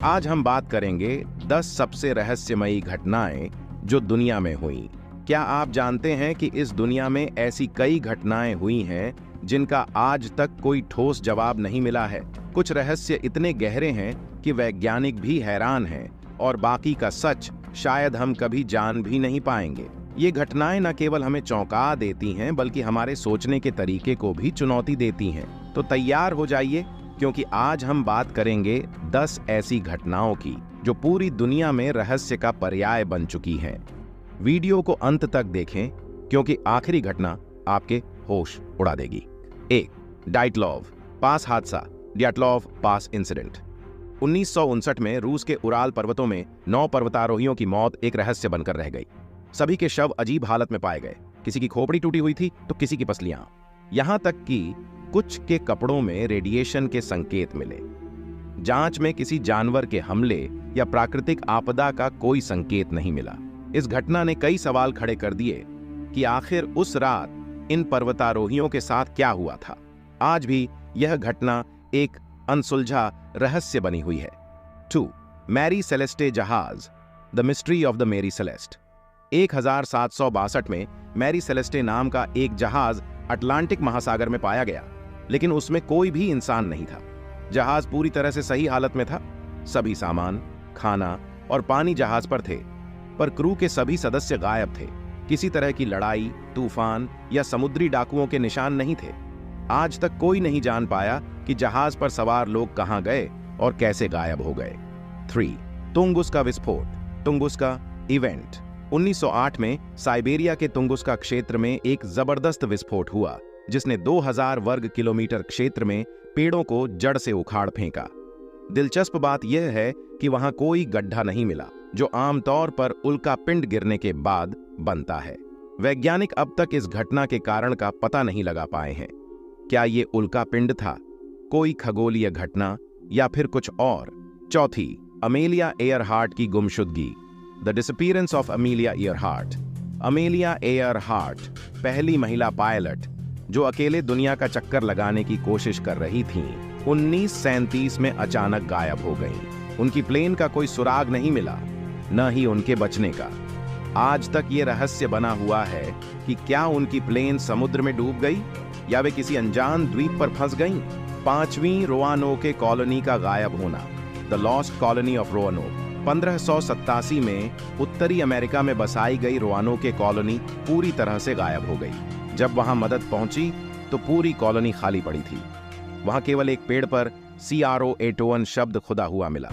आज हम बात करेंगे 10 सबसे रहस्यमयी घटनाएं जो दुनिया में हुई। क्या आप जानते हैं कि इस दुनिया में ऐसी कई घटनाएं हुई हैं जिनका आज तक कोई ठोस जवाब नहीं मिला है। कुछ रहस्य इतने गहरे हैं कि वैज्ञानिक भी हैरान हैं और बाकी का सच शायद हम कभी जान भी नहीं पाएंगे। ये घटनाएं न केवल हमें चौंका देती हैं बल्कि हमारे सोचने के तरीके को भी चुनौती देती हैं। तो तैयार हो जाइए, क्योंकि आज हम बात करेंगे 10 ऐसी घटनाओं की जो पूरी दुनिया में रहस्य का पर्याय बन चुकी हैं। वीडियो को अंत तक देखें, क्योंकि आखिरी घटना आपके होश उड़ा देगी। 1. डाइटलॉव पास हादसा, ड्याटलॉव पास इंसिडेंट। 1959 में रूस के उराल पर्वतों में 9 पर्वतारोहियों की मौत एक रहस्य बनकर रह गई। सभी के शव अजीब हालत में पाए गए। किसी की खोपड़ी टूटी हुई थी तो किसी की पसलियां। यहां तक कि कुछ के कपड़ों में रेडिएशन के संकेत मिले। जांच में किसी जानवर के हमले या प्राकृतिक आपदा का कोई संकेत नहीं मिला। इस घटना ने कई सवाल खड़े कर दिए कि आखिर उस रात इन पर्वतारोहियों के साथ क्या हुआ था। आज भी यह घटना एक अनसुलझा रहस्य बनी हुई है। 2. मैरी सेलेस्टे जहाज, द मिस्ट्री ऑफ द मेरी सेलेस्ट। 1762 में मैरी सेलेस्टे नाम का एक जहाज अटलांटिक महासागर में पाया गया, लेकिन उसमें कोई भी इंसान नहीं था। जहाज पूरी तरह से सही हालत में था। सभी सामान, खाना और पानी जहाज पर थे, पर क्रू के सभी सदस्य गायब थे। किसी तरह की लड़ाई, तूफान या समुद्री डाकुओं के निशान नहीं थे। आज तक कोई नहीं जान पाया कि जहाज पर सवार लोग कहां गए और कैसे गायब हो गए। 3. तुंगुस्का विस्फोट, तुंगुस्का इवेंट। 1908 में साइबेरिया के तुंगुस्का क्षेत्र में एक जबरदस्त विस्फोट हुआ, जिसने 2000 वर्ग किलोमीटर क्षेत्र में पेड़ों को जड़ से उखाड़ फेंका। दिलचस्प बात यह है कि वहां कोई गड्ढा नहीं मिला, जो आमतौर पर उल्का पिंड गिरने के बाद बनता है। वैज्ञानिक अब तक इस घटना के कारण का पता नहीं लगा पाए हैं। क्या ये उल्का पिंड था, कोई खगोलीय घटना, या फिर कुछ और? 4. अमेलिया एयरहार्ट की गुमशुदगी, the disappearance of Amelia Earhart. Amelia Earhart पहली महिला पायलट जो अकेले दुनिया का चक्कर लगाने की कोशिश कर रही थीं, 1937 में अचानक गायब हो गईं। उनकी प्लेन का कोई सुराग नहीं मिला, न ही उनके बचने का। आज तक ये रहस्य बना हुआ है कि क्या उनकी प्लेन समुद्र में डूब गई या वे किसी अनजान द्वीप पर फंस गईं। 5वीं रोआनोके कॉलोनी का गायब होना, द लॉस्ट कॉलोनी ऑफ रोआनोक। 1587 में उत्तरी अमेरिका में बसाई गई रोआनोके कॉलोनी पूरी तरह से गायब हो गई। जब वहां मदद पहुंची तो पूरी कॉलोनी खाली पड़ी थी। वहां केवल एक पेड़ पर CRO-81 शब्द खुदा हुआ मिला।